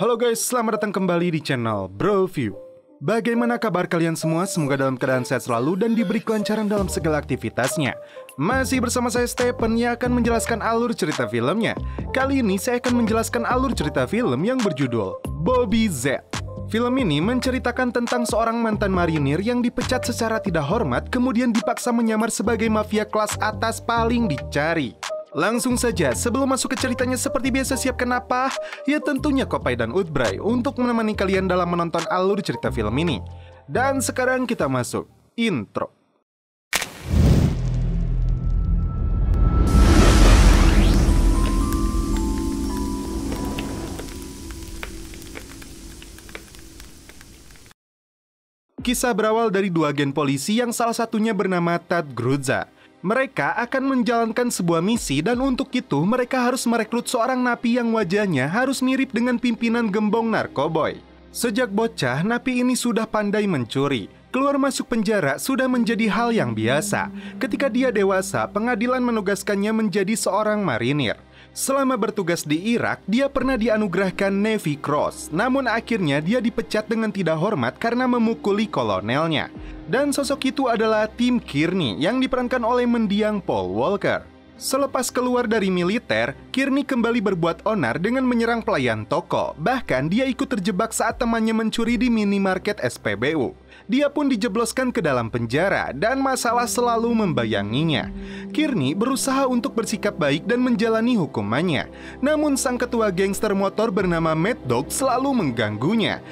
Halo guys, selamat datang kembali di channel BroView. Bagaimana kabar kalian semua? Semoga dalam keadaan sehat selalu dan diberi kelancaran dalam segala aktivitasnya. Masih bersama saya Stephen yang akan menjelaskan alur cerita filmnya. Kali ini saya akan menjelaskan alur cerita film yang berjudul Bobby Z. Film ini menceritakan tentang seorang mantan marinir yang dipecat secara tidak hormat kemudian dipaksa menyamar sebagai mafia kelas atas paling dicari. Langsung saja, sebelum masuk ke ceritanya seperti biasa siapkan apa? Ya tentunya Kopai dan Utbray untuk menemani kalian dalam menonton alur cerita film ini. Dan sekarang kita masuk intro. Kisah berawal dari dua agen polisi yang salah satunya bernama Tad Grudza. Mereka akan menjalankan sebuah misi dan untuk itu mereka harus merekrut seorang napi yang wajahnya harus mirip dengan pimpinan gembong narkoboy. Sejak bocah, napi ini sudah pandai mencuri. Keluar masuk penjara sudah menjadi hal yang biasa. Ketika dia dewasa, pengadilan menugaskannya menjadi seorang marinir. Selama bertugas di Irak, dia pernah dianugerahkan Navy Cross. Namun akhirnya dia dipecat dengan tidak hormat karena memukuli kolonelnya. Dan sosok itu adalah Tim Kearney yang diperankan oleh mendiang Paul Walker. Selepas keluar dari militer, Kearney kembali berbuat onar dengan menyerang pelayan toko. Bahkan dia ikut terjebak saat temannya mencuri di minimarket SPBU. Dia pun dijebloskan ke dalam penjara dan masalah selalu membayanginya. Kearney berusaha untuk bersikap baik dan menjalani hukumannya. Namun sang ketua gangster motor bernama Mad Dog selalu mengganggunya.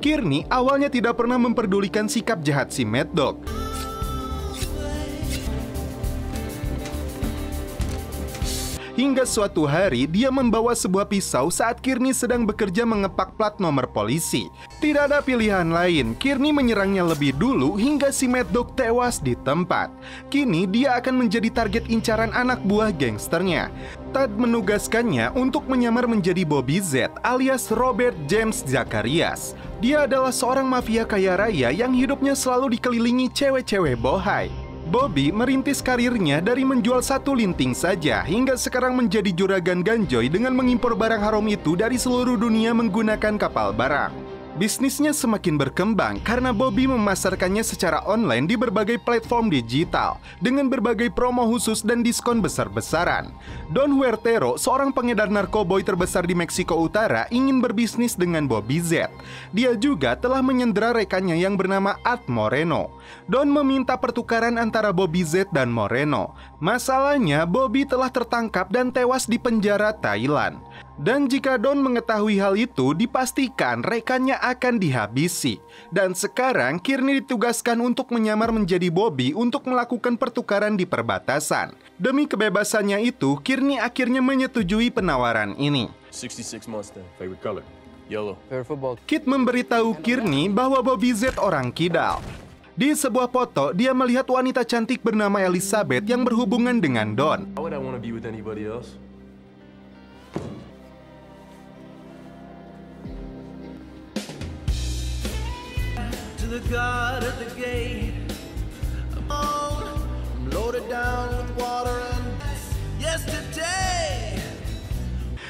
Kearney awalnya tidak pernah memperdulikan sikap jahat si Mad Dog. Hingga suatu hari, dia membawa sebuah pisau saat Kearney sedang bekerja mengepak plat nomor polisi. Tidak ada pilihan lain, Kearney menyerangnya lebih dulu hingga si Mad Dog tewas di tempat. Kini dia akan menjadi target incaran anak buah gangsternya. Tad menugaskannya untuk menyamar menjadi Bobby Z alias Robert James Zacharias. Dia adalah seorang mafia kaya raya yang hidupnya selalu dikelilingi cewek-cewek bohai. Bobby merintis karirnya dari menjual satu linting saja hingga sekarang menjadi juragan ganjoy dengan mengimpor barang haram itu dari seluruh dunia menggunakan kapal barang. Bisnisnya semakin berkembang karena Bobby memasarkannya secara online di berbagai platform digital dengan berbagai promo khusus dan diskon besar-besaran. Don Huertero, seorang pengedar narkoboy terbesar di Meksiko Utara, ingin berbisnis dengan Bobby Z. Dia juga telah menyandera rekannya yang bernama Ad Moreno. Don meminta pertukaran antara Bobby Z dan Moreno. Masalahnya, Bobby telah tertangkap dan tewas di penjara Thailand. Dan jika Don mengetahui hal itu, dipastikan rekannya akan dihabisi. Dan sekarang Kearney ditugaskan untuk menyamar menjadi Bobby untuk melakukan pertukaran di perbatasan. Demi kebebasannya itu, Kearney akhirnya menyetujui penawaran ini. 66 Mustang, favorite color, yellow. Kit memberitahu Kearney bahwa Bobby Z orang kidal. Di sebuah foto, dia melihat wanita cantik bernama Elizabeth yang berhubungan dengan Don. Why would I want to be with anybody else? The guard at the gate. I'm loaded down with water and yesterday.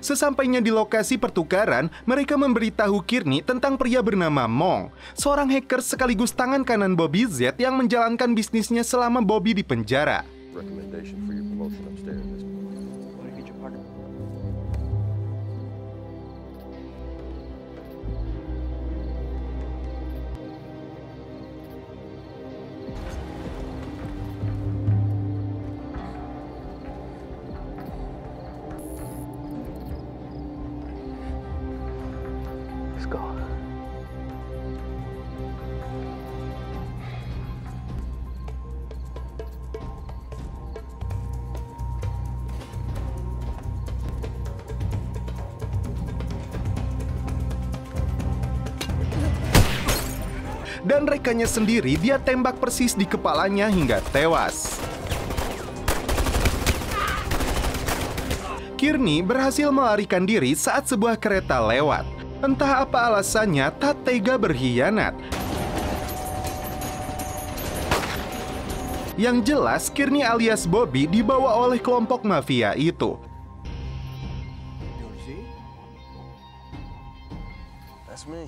Sesampainya di lokasi pertukaran, mereka memberitahu Kearney tentang pria bernama Mong, seorang hacker sekaligus tangan kanan Bobby Z yang menjalankan bisnisnya selama Bobby di penjara. Recommendation for your promotion upstairs. Want to get your partner? Let's go. Dan rekannya sendiri dia tembak persis di kepalanya hingga tewas. Kearney berhasil melarikan diri saat sebuah kereta lewat. Entah apa alasannya, tak tega berkhianat. Yang jelas, Kearney alias Bobby dibawa oleh kelompok mafia itu. That's me.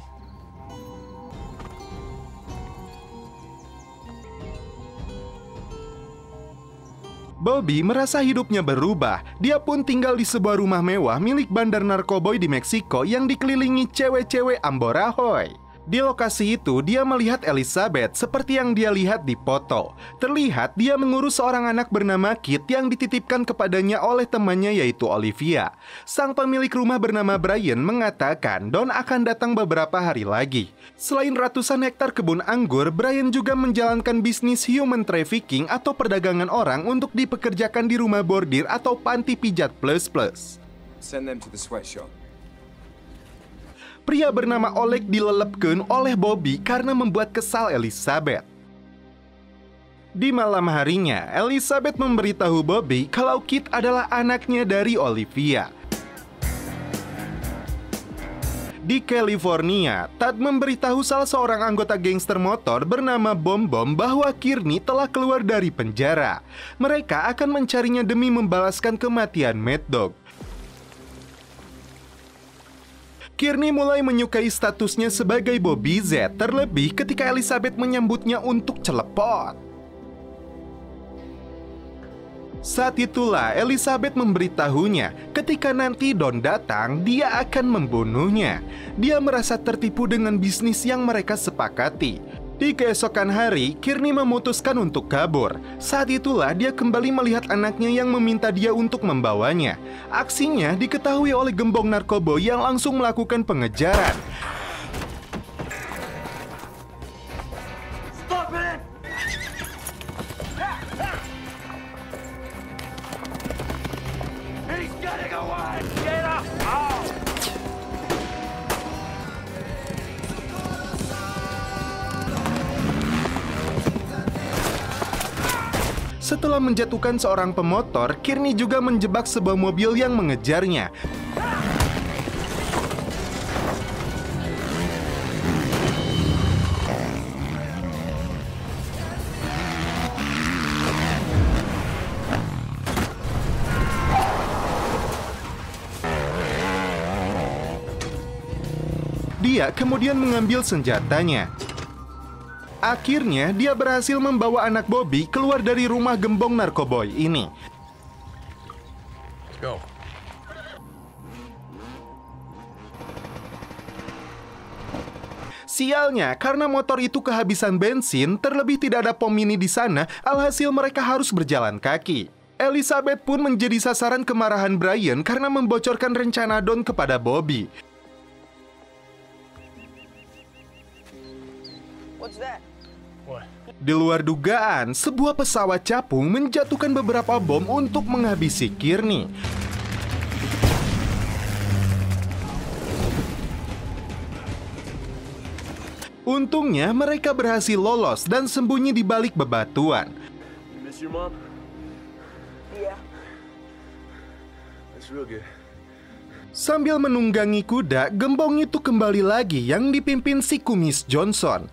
Bobby merasa hidupnya berubah. Dia pun tinggal di sebuah rumah mewah milik bandar narkoboy di Meksiko yang dikelilingi cewek-cewek amborahoy. Di lokasi itu, dia melihat Elizabeth seperti yang dia lihat di foto. Terlihat dia mengurus seorang anak bernama Kit yang dititipkan kepadanya oleh temannya yaitu Olivia. Sang pemilik rumah bernama Brian mengatakan Don akan datang beberapa hari lagi. Selain ratusan hektar kebun anggur, Brian juga menjalankan bisnis human trafficking atau perdagangan orang untuk dipekerjakan di rumah bordir atau panti pijat plus-plus. Send them to the sweatshop. Pria bernama Oleg dilelepkeun oleh Bobby karena membuat kesal Elizabeth. Di malam harinya, Elizabeth memberitahu Bobby kalau Kit adalah anaknya dari Olivia. Di California, Tad memberitahu salah seorang anggota gangster motor bernama Bom Bom bahwa Kearney telah keluar dari penjara. Mereka akan mencarinya demi membalaskan kematian Mad Dog. Kearney mulai menyukai statusnya sebagai Bobby Z, terlebih ketika Elizabeth menyambutnya untuk celepot. Saat itulah Elizabeth memberitahunya ketika nanti Don datang, dia akan membunuhnya. Dia merasa tertipu dengan bisnis yang mereka sepakati. Di keesokan hari, Kearney memutuskan untuk kabur. Saat itulah dia kembali melihat anaknya yang meminta dia untuk membawanya. Aksinya diketahui oleh gembong narkoboy yang langsung melakukan pengejaran. Stop it! He's getting away! Get up! Oh! Setelah menjatuhkan seorang pemotor, Kearney juga menjebak sebuah mobil yang mengejarnya. Dia kemudian mengambil senjatanya. Akhirnya, dia berhasil membawa anak Bobby keluar dari rumah gembong narkoboy ini. Let's go. Sialnya, karena motor itu kehabisan bensin, terlebih tidak ada pom mini di sana, alhasil mereka harus berjalan kaki. Elizabeth pun menjadi sasaran kemarahan Brian karena membocorkan rencana Don kepada Bobby. What's that? Di luar dugaan, sebuah pesawat capung menjatuhkan beberapa bom untuk menghabisi Kearney. Untungnya mereka berhasil lolos dan sembunyi di balik bebatuan. You miss your mom? Yeah. That's real good. Sambil menunggangi kuda, gembong itu kembali lagi yang dipimpin si kumis Johnson.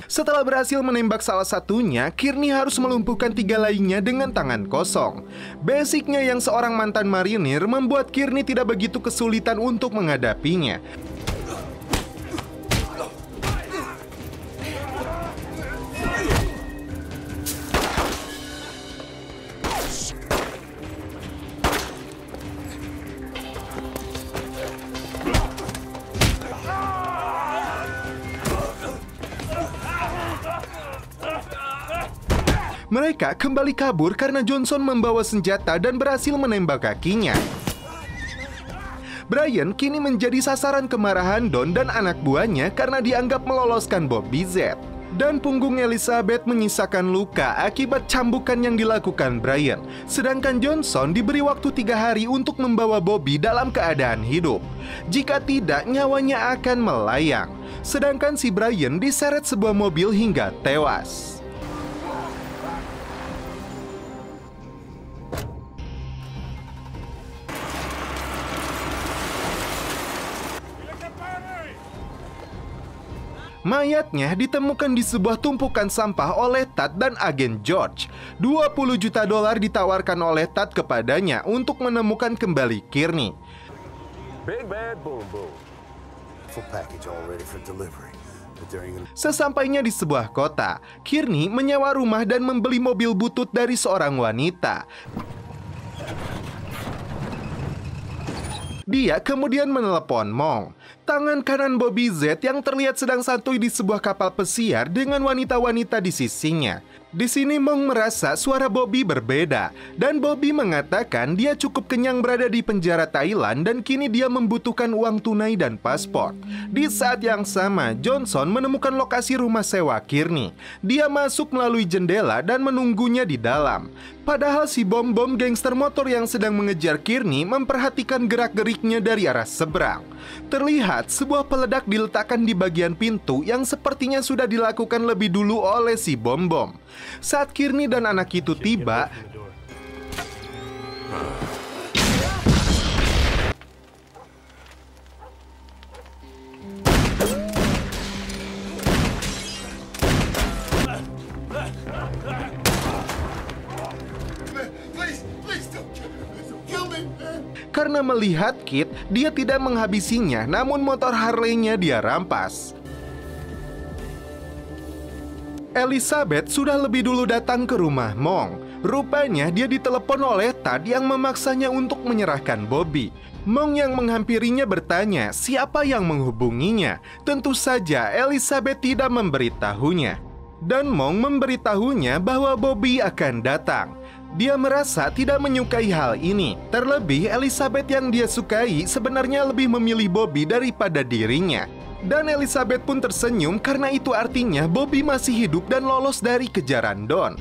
Setelah berhasil menembak salah satunya, Kearney harus melumpuhkan 3 lainnya dengan tangan kosong. Basicnya yang seorang mantan marinir membuat Kearney tidak begitu kesulitan untuk menghadapinya. Mereka kembali kabur karena Johnson membawa senjata dan berhasil menembak kakinya. Brian kini menjadi sasaran kemarahan Don dan anak buahnya karena dianggap meloloskan Bobby Z. Dan punggung Elizabeth menyisakan luka akibat cambukan yang dilakukan Brian. Sedangkan Johnson diberi waktu 3 hari untuk membawa Bobby dalam keadaan hidup. Jika tidak, nyawanya akan melayang. Sedangkan si Brian diseret sebuah mobil hingga tewas. Mayatnya ditemukan di sebuah tumpukan sampah oleh Tad dan agen George. $20 juta ditawarkan oleh Tad kepadanya untuk menemukan kembali Kearney. Big bad boom boom. Full package all ready for delivery. But there ain't gonna... Sesampainya di sebuah kota, Kearney menyewa rumah dan membeli mobil butut dari seorang wanita. Dia kemudian menelepon Mong. Tangan kanan Bobby Z yang terlihat sedang santuy di sebuah kapal pesiar dengan wanita-wanita di sisinya. Di sini Mong merasa suara Bobby berbeda, dan Bobby mengatakan dia cukup kenyang berada di penjara Thailand dan kini dia membutuhkan uang tunai dan paspor. Di saat yang sama, Johnson menemukan lokasi rumah sewa Kearney. Dia masuk melalui jendela dan menunggunya di dalam. Padahal si bom-bom gangster motor yang sedang mengejar Kearney memperhatikan gerak-geriknya dari arah seberang. Terlihat sebuah peledak diletakkan di bagian pintu yang sepertinya sudah dilakukan lebih dulu oleh si bom-bom. Saat Kearney dan anak itu tiba, karena melihat Kit, dia tidak menghabisinya, namun motor Harley-nya dia rampas. Elizabeth sudah lebih dulu datang ke rumah Mong. Rupanya dia ditelepon oleh Tad yang memaksanya untuk menyerahkan Bobby. Mong yang menghampirinya bertanya siapa yang menghubunginya. Tentu saja Elizabeth tidak memberitahunya. Dan Mong memberitahunya bahwa Bobby akan datang. Dia merasa tidak menyukai hal ini. Terlebih Elizabeth yang dia sukai sebenarnya lebih memilih Bobby daripada dirinya. Dan Elizabeth pun tersenyum karena itu artinya Bobby masih hidup dan lolos dari kejaran Don.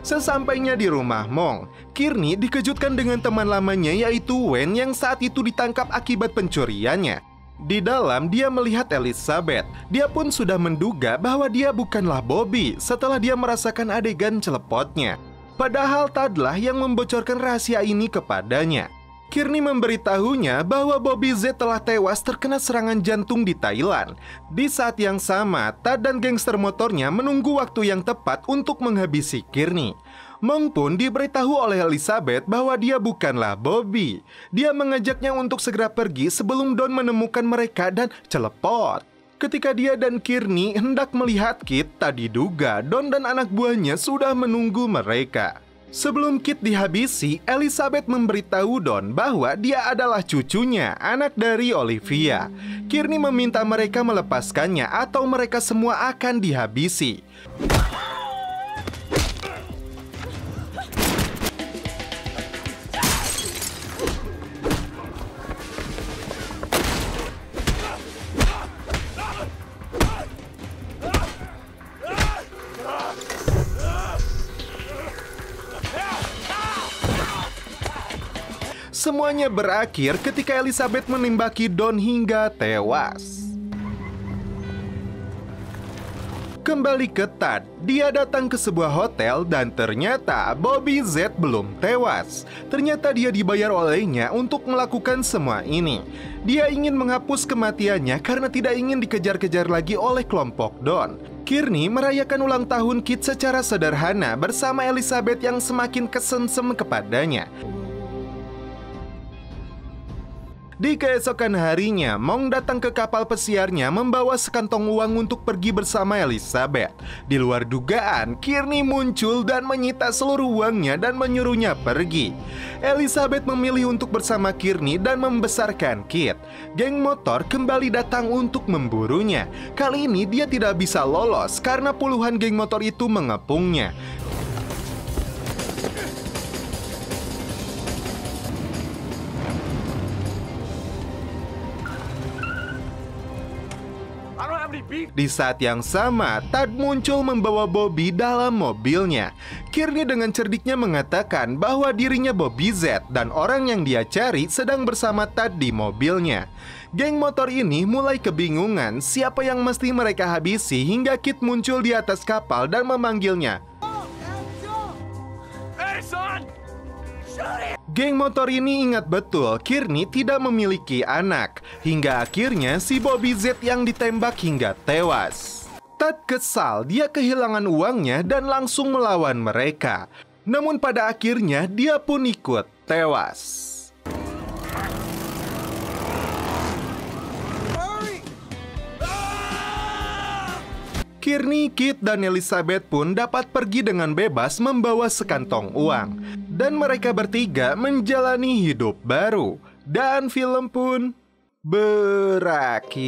Sesampainya di rumah Mong, Kearney dikejutkan dengan teman lamanya yaitu Wen yang saat itu ditangkap akibat pencuriannya. Di dalam dia melihat Elizabeth. Dia pun sudah menduga bahwa dia bukanlah Bobby setelah dia merasakan adegan celepotnya. Padahal Tadlah yang membocorkan rahasia ini kepadanya. Kearney memberitahunya bahwa Bobby Z telah tewas terkena serangan jantung di Thailand. Di saat yang sama, Tad dan gangster motornya menunggu waktu yang tepat untuk menghabisi Kearney. Mong pun diberitahu oleh Elizabeth bahwa dia bukanlah Bobby. Dia mengajaknya untuk segera pergi sebelum Don menemukan mereka dan celepot. Ketika dia dan Kearney hendak melihat Kit, tak diduga Don dan anak buahnya sudah menunggu mereka. Sebelum Kit dihabisi, Elizabeth memberitahu Don bahwa dia adalah cucunya, anak dari Olivia. Kearney meminta mereka melepaskannya atau mereka semua akan dihabisi. Semuanya berakhir ketika Elizabeth menembaki Don hingga tewas. Kembali ke Tad, dia datang ke sebuah hotel dan ternyata Bobby Z belum tewas. Ternyata dia dibayar olehnya untuk melakukan semua ini. Dia ingin menghapus kematiannya karena tidak ingin dikejar-kejar lagi oleh kelompok Don. Kearney merayakan ulang tahun Kit secara sederhana bersama Elizabeth yang semakin kesengsem kepadanya. Di keesokan harinya, Mong datang ke kapal pesiarnya membawa sekantong uang untuk pergi bersama Elizabeth. Di luar dugaan, Kearney muncul dan menyita seluruh uangnya dan menyuruhnya pergi. Elizabeth memilih untuk bersama Kearney dan membesarkan Kit. Geng motor kembali datang untuk memburunya. Kali ini dia tidak bisa lolos karena puluhan geng motor itu mengepungnya. Di saat yang sama, Tad muncul membawa Bobby dalam mobilnya. Kearney dengan cerdiknya mengatakan bahwa dirinya Bobby Z dan orang yang dia cari sedang bersama Tad di mobilnya. Geng motor ini mulai kebingungan siapa yang mesti mereka habisi hingga Kit muncul di atas kapal dan memanggilnya. Hey son, Geng motor ini ingat betul Kearney tidak memiliki anak. Hingga akhirnya si Bobby Z yang ditembak hingga tewas. Ted kesal, dia kehilangan uangnya dan langsung melawan mereka. Namun pada akhirnya dia pun ikut tewas. Kearney, Kit, dan Elizabeth pun dapat pergi dengan bebas membawa sekantong uang. Dan mereka bertiga menjalani hidup baru. Dan film pun berakhir.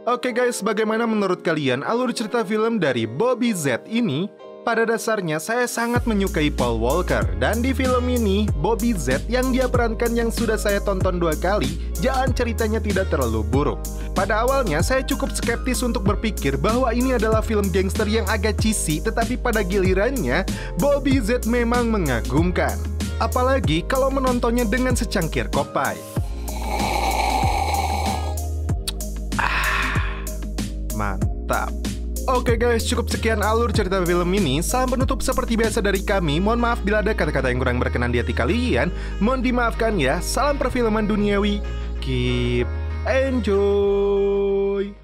Oke guys, bagaimana menurut kalian alur cerita film dari Bobby Z ini? Pada dasarnya saya sangat menyukai Paul Walker. Dan di film ini, Bobby Z yang dia perankan yang sudah saya tonton 2 kali, jalan ceritanya tidak terlalu buruk. Pada awalnya saya cukup skeptis untuk berpikir bahwa ini adalah film gangster yang agak cheesy, tetapi pada gilirannya Bobby Z memang mengagumkan. Apalagi kalau menontonnya dengan secangkir kopi. Mantap. Oke guys, cukup sekian alur cerita film ini. Salam penutup seperti biasa dari kami. Mohon maaf bila ada kata-kata yang kurang berkenan di hati kalian. Mohon dimaafkan ya. Salam perfilman duniawi. Keep enjoy.